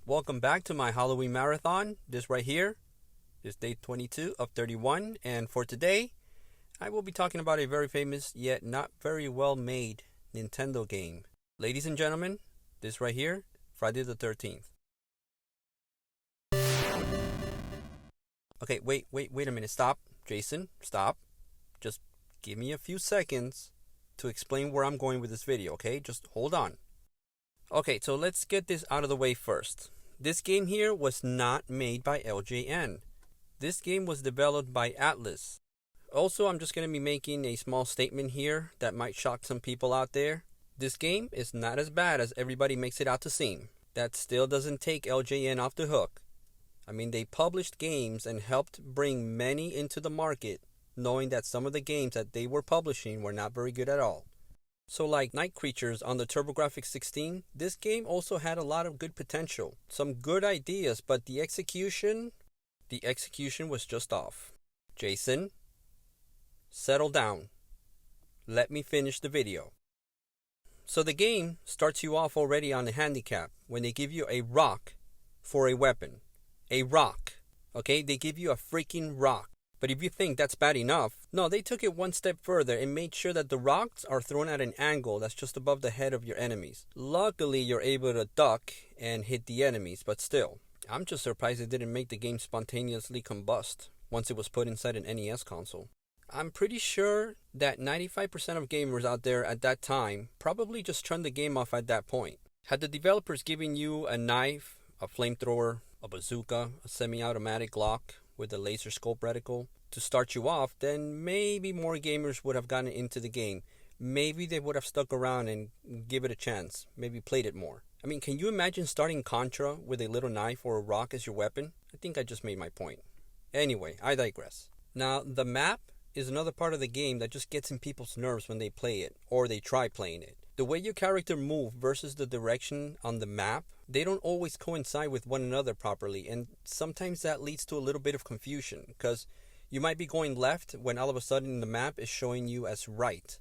Welcome back to my Halloween marathon. This right here is day 22 of 31, and for today I will be talking about a very famous yet not very well made Nintendo game. Ladies and gentlemen, this right here, Friday the 13th. Okay, wait a minute. Stop. Jason, stop. Just give me a few seconds to explain where I'm going with this video, okay? Just hold on. Okay, so let's get this out of the way first. This game here was not made by LJN. This game was developed by Atlus. Also, I'm just going to be making a small statement here that might shock some people out there. This game is not as bad as everybody makes it out to seem. That still doesn't take LJN off the hook. I mean, they published games and helped bring many into the market, knowing that some of the games that they were publishing were not very good at all. So like Night Creatures on the TurboGrafx 16, this game also had a lot of good potential. Some good ideas, but the execution was just off. Jason, settle down. Let me finish the video. So the game starts you off already on a handicap when they give you a rock for a weapon. A rock. Okay, they give you a freaking rock. But if you think that's bad enough, no, they took it one step further and made sure that the rocks are thrown at an angle that's just above the head of your enemies. Luckily, you're able to duck and hit the enemies, but still, I'm just surprised it didn't make the game spontaneously combust once it was put inside an NES console. I'm pretty sure that 95% of gamers out there at that time probably just turned the game off at that point. Had the developers given you a knife, a flamethrower, a bazooka, a semi-automatic Glock with a laser scope reticle to start you off, then maybe more gamers would have gotten into the game. Maybe they would have stuck around and give it a chance, maybe played it more. I mean, can you imagine starting Contra with a little knife or a rock as your weapon? I think I just made my point. Anyway, I digress. Now, the map is another part of the game that just gets in people's nerves when they play it, or they try playing it. The way your character moves versus the direction on the map, they don't always coincide with one another properly, and sometimes that leads to a little bit of confusion, because you might be going left when all of a sudden the map is showing you as right,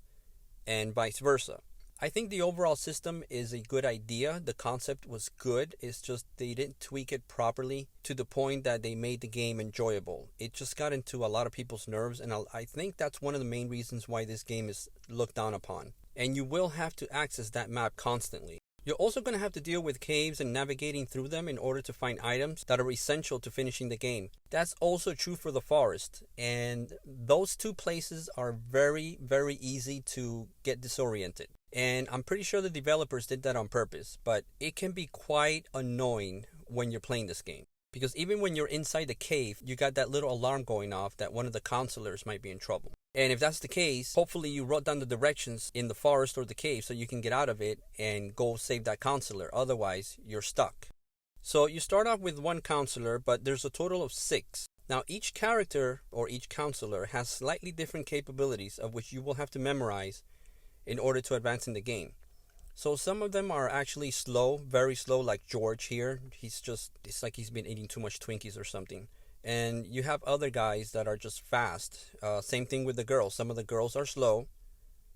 and vice versa. I think the overall system is a good idea. The concept was good. It's just they didn't tweak it properly to the point that they made the game enjoyable. It just got into a lot of people's nerves, and I think that's one of the main reasons why this game is looked down upon. And you will have to access that map constantly. You're also going to have to deal with caves and navigating through them in order to find items that are essential to finishing the game. That's also true for the forest, and those two places are very, very easy to get disoriented. And I'm pretty sure the developers did that on purpose, but it can be quite annoying when you're playing this game. Because even when you're inside the cave, you got that little alarm going off that one of the counselors might be in trouble. And if that's the case, hopefully you wrote down the directions in the forest or the cave so you can get out of it and go save that counselor. Otherwise, you're stuck. So you start off with one counselor, but there's a total of 6. Now, each character or each counselor has slightly different capabilities of which you will have to memorize in order to advance in the game. So some of them are actually slow, very slow, like George here. It's like he's been eating too much Twinkies or something. And you have other guys that are just fast. Same thing with the girls. Some of the girls are slow,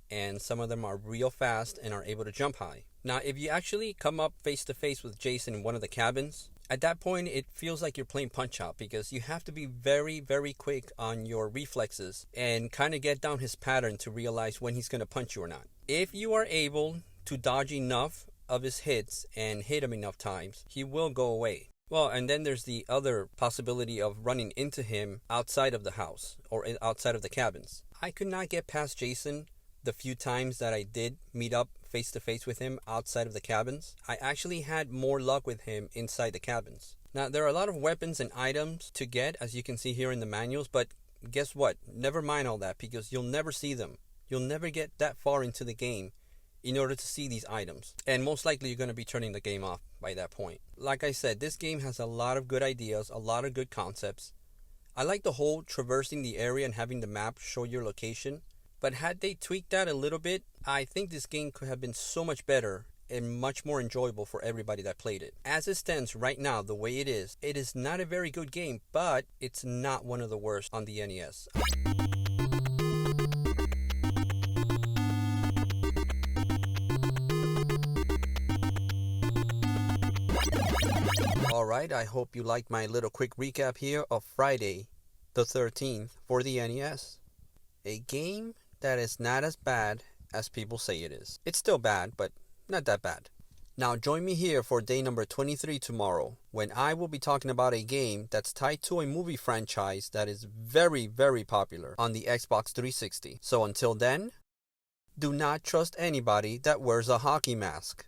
and some of them are real fast and are able to jump high. Now, if you actually come up face to face with Jason in one of the cabins, at that point it feels like you're playing Punch-Out, because you have to be very, very quick on your reflexes and kind of get down his pattern to realize when he's going to punch you or not. If you are able to dodge enough of his hits and hit him enough times, he will go away. Well, and then there's the other possibility of running into him outside of the house or outside of the cabins. I could not get past Jason the few times that I did meet up face to face with him outside of the cabins. I actually had more luck with him inside the cabins. Now, there are a lot of weapons and items to get, as you can see here in the manuals, but guess what? Never mind all that, because you'll never see them. You'll never get that far into the game in order to see these items, and most likely you're going to be turning the game off by that point. Like I said, this game has a lot of good ideas, a lot of good concepts. I like the whole traversing the area and having the map show your location, but had they tweaked that a little bit, I think this game could have been so much better and much more enjoyable for everybody that played it. As it stands right now, the way it is not a very good game, but it's not one of the worst on the NES. Alright, I hope you liked my little quick recap here of Friday the 13th for the NES. A game that is not as bad as people say it is. It's still bad, but not that bad. Now join me here for day number 23 tomorrow, when I will be talking about a game that's tied to a movie franchise that is very, very popular on the Xbox 360. So until then, do not trust anybody that wears a hockey mask.